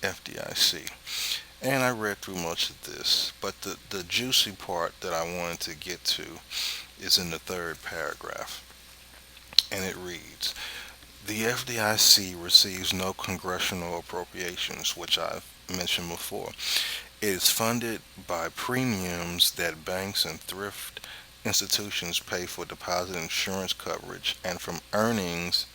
FDIC. And I read through much of this, but the juicy part that I wanted to get to is in the third paragraph, and it reads: the FDIC receives no congressional appropriations, which I've mentioned before. It is funded by premiums that banks and thrift institutions pay for deposit insurance coverage and from earnings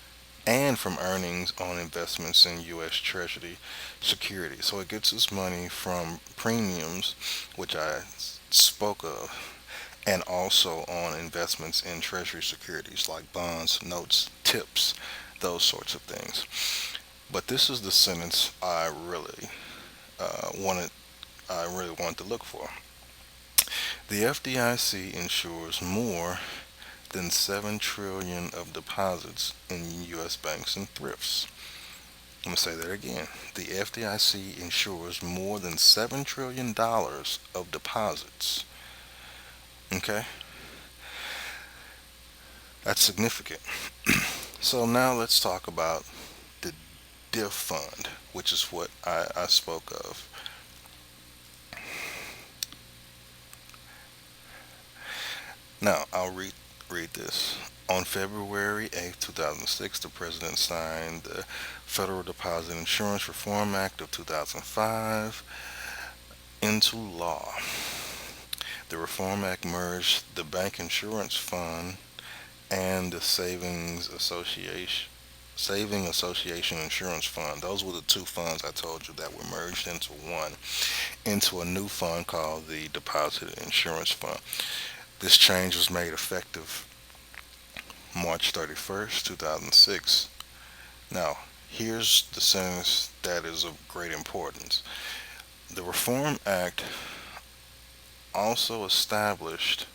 on investments in U.S. Treasury securities. So it gets its money from premiums, which I spoke of, and also on investments in Treasury securities like bonds, notes, tips, those sorts of things. But this is the sentence uh, wanted. I really wanted to look for. The FDIC insures more than 7 trillion of deposits in US banks and thrifts. I'm going to say that again. The FDIC insures more than $7 trillion of deposits. Okay? That's significant. So now let's talk about the DIF fund, which is what I spoke of. Now, read this. On February 8th, 2006, the President signed the Federal Deposit Insurance Reform Act of 2005 into law. The Reform Act merged the Bank Insurance Fund and the Saving Association Insurance Fund. Those were the two funds I told you that were merged into one, into a new fund called the Deposit Insurance Fund. This change was made effective March 31st, 2006. Now, here's the sentence that is of great importance. The Reform Act also established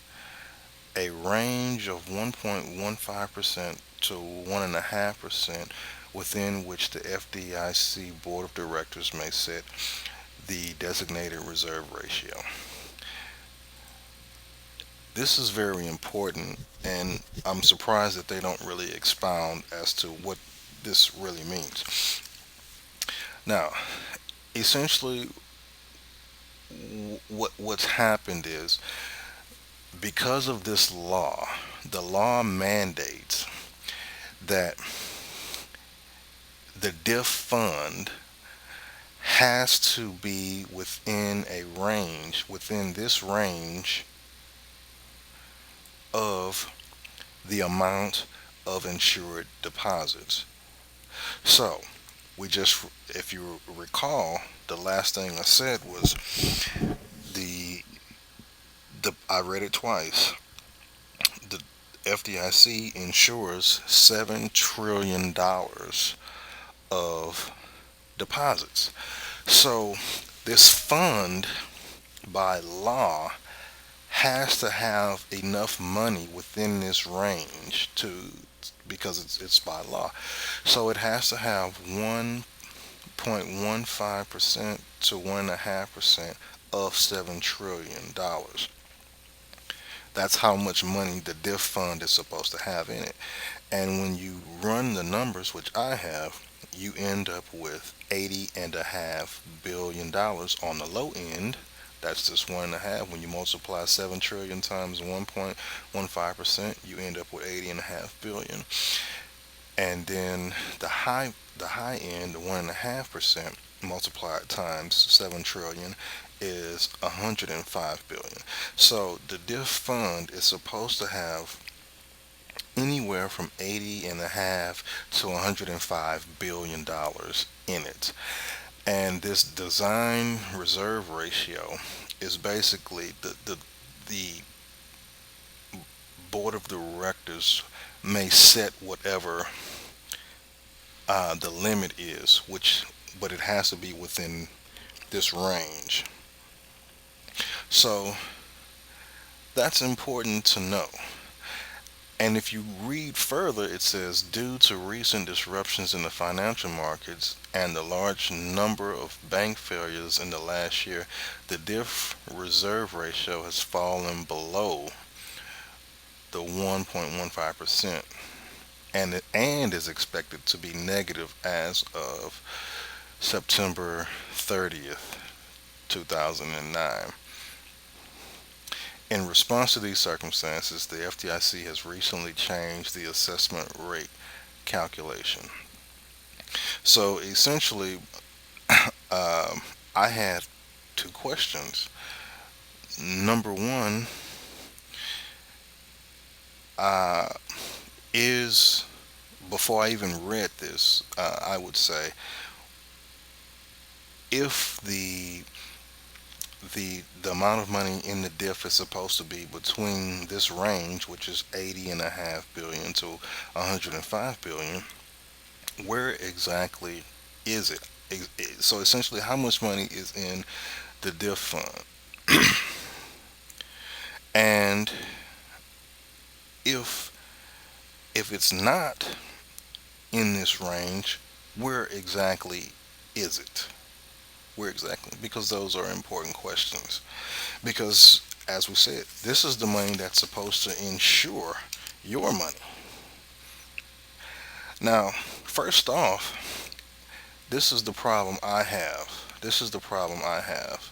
a range of 1.15% to 1.5% within which the FDIC Board of Directors may set the designated reserve ratio. This is very important, and I'm surprised that they don't really expound as to what this really means. Now, essentially, what's happened is because of this law, the law mandates that the DIF fund has to be within this range of the amount of insured deposits. So, if you recall, the last thing I said was the I read it twice. The FDIC insures $7 trillion of deposits. So, this fund, by law, has to have enough money within this range because it's by law. So it has to have 1.15% to 1.5% of $7 trillion. That's how much money the DIF fund is supposed to have in it. And when you run the numbers, which I have, you end up with $80.5 billion on the low end. That's just 1.5. When you multiply 7 trillion times 1.15%, you end up with 80.5 billion. And then the high end, the 1.5% multiplied times 7 trillion is 105 billion. So the DIF fund is supposed to have anywhere from 80.5 to 105 billion dollars in it. And this design reserve ratio is basically the board of directors may set whatever the limit is, but it has to be within this range. So that's important to know. And if you read further, it says, due to recent disruptions in the financial markets and the large number of bank failures in the last year, the diff reserve ratio has fallen below the 1.15% and is expected to be negative as of September 30th, 2009. In response to these circumstances, the FDIC has recently changed the assessment rate calculation. So essentially, I had two questions. Number one, uh, is before I even read this, I would say if the amount of money in the diff is supposed to be between this range, which is 80.5 billion to 105 billion, where exactly is it? So essentially, how much money is in the diff fund? And if it's not in this range, where exactly is it? Where exactly? Because those are important questions. Because, as we said, this is the money that's supposed to insure your money. Now, first off, this is the problem I have. This is the problem I have.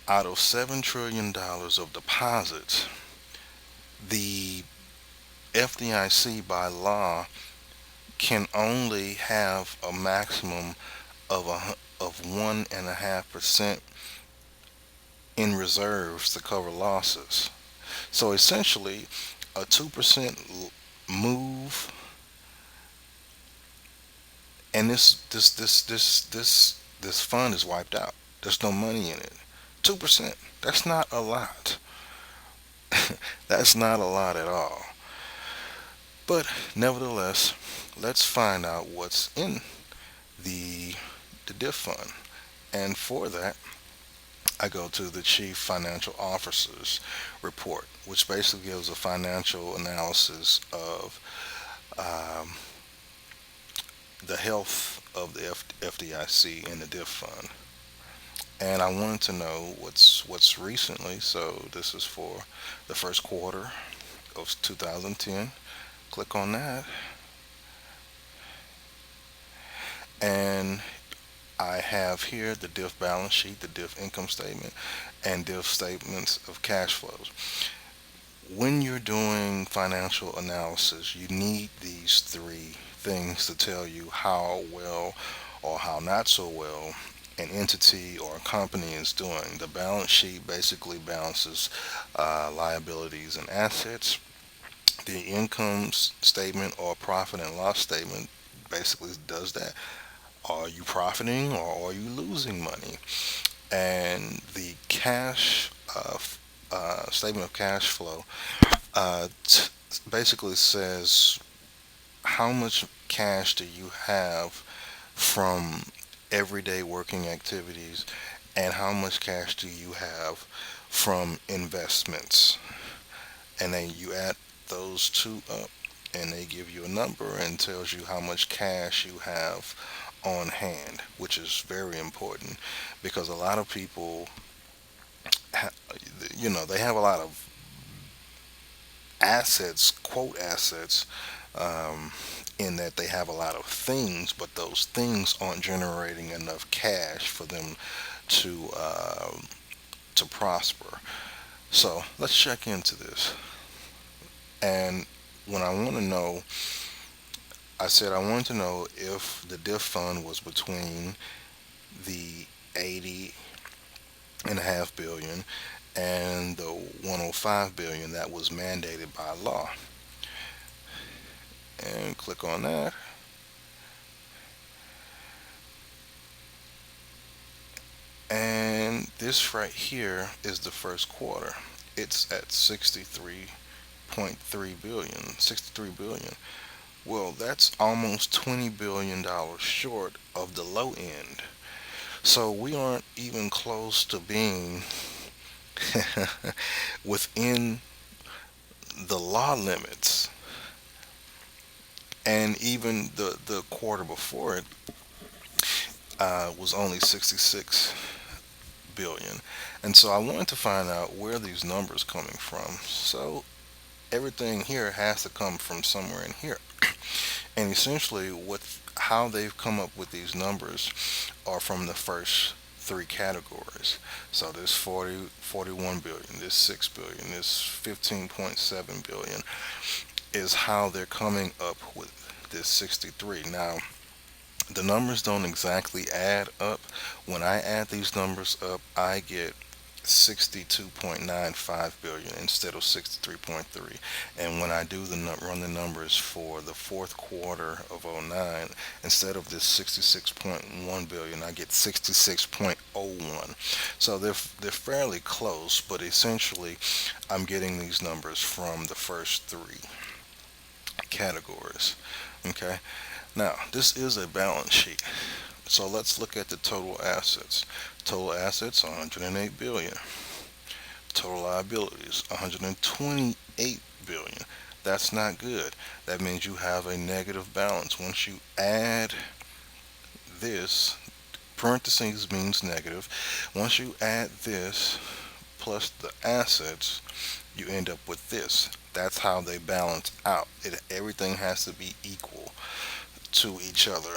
Out of $7 trillion of deposits, the FDIC by law can only have a maximum of 1.5% in reserves to cover losses. So essentially, a 2% move, and this fund is wiped out. There's no money in it. 2%. That's not a lot. That's not a lot at all. But nevertheless, let's find out what's in the the diff fund. And for that, I go to the Chief Financial Officer's report, which basically gives a financial analysis of um, the health of the FDIC and the diff fund. And I wanted to know what's recently. So this is for the first quarter of 2010. Click on that, and I have here the diff balance sheet, the diff income statement, and diff statements of cash flows. When you're doing financial analysis, you need these three things to tell you how well or how not so well an entity or a company is doing. The balance sheet basically balances liabilities and assets. The income statement or profit and loss statement basically does that. Are you profiting or are you losing money? And the cash statement of cash flow basically says how much cash do you have from everyday working activities and how much cash do you have from investments. And then you add those two up and they give you a number and tells you how much cash you have on hand, which is very important because a lot of people, ha- they have a lot of assets, quote assets, um, in that they have a lot of things, but those things aren't generating enough cash for them to to prosper. So let's check into this. And when I want to know, I said I wanted to know if the diff fund was between the 80.5 billion and the 105 billion that was mandated by law. And click on that. And this right here is the first quarter. It's at 63.3 billion, 63 billion. Well, that's almost $20 billion short of the low end. So we aren't even close to being within the law limits. And even the quarter before it was only 66 billion. And so I wanted to find out where these numbers coming from. So everything here has to come from somewhere in here. And essentially, how they've come up with these numbers are from the first three categories. So this 41 billion, this 6 billion, this 15.7 billion is how they're coming up with this 63. Now, the numbers don't exactly add up. When I add these numbers up, I get 62.95 billion instead of 63.3. And when I do run the numbers for the fourth quarter of '09, instead of this 66.1 billion, I get 66.01. So they're fairly close, but essentially I'm getting these numbers from the first three categories. Okay? Now, this is a balance sheet. So let's look at the total assets. Total assets 108 billion. Total liabilities 128 billion. That's not good. That means you have a negative balance. Once you add this, parentheses means negative. Once you add this plus the assets, you end up with this. That's how they balance out. Everything has to be equal to each other.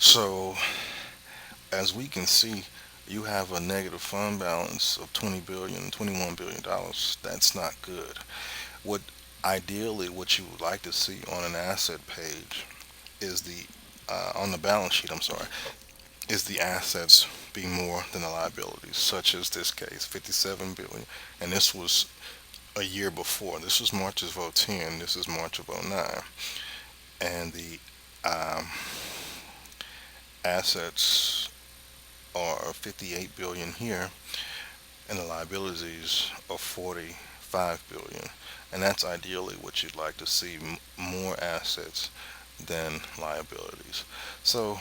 So, as we can see, you have a negative fund balance of 20 billion, $21 billion. That's not good. What ideally what you would like to see on an asset page is the on the balance sheet, I'm sorry, is the assets be more than the liabilities, such as this case, 57 billion, and this was a year before. This was March of '10. This is March of '09, and the um, assets are 58 billion here, and the liabilities are 45 billion. And that's ideally what you'd like to see, more assets than liabilities. So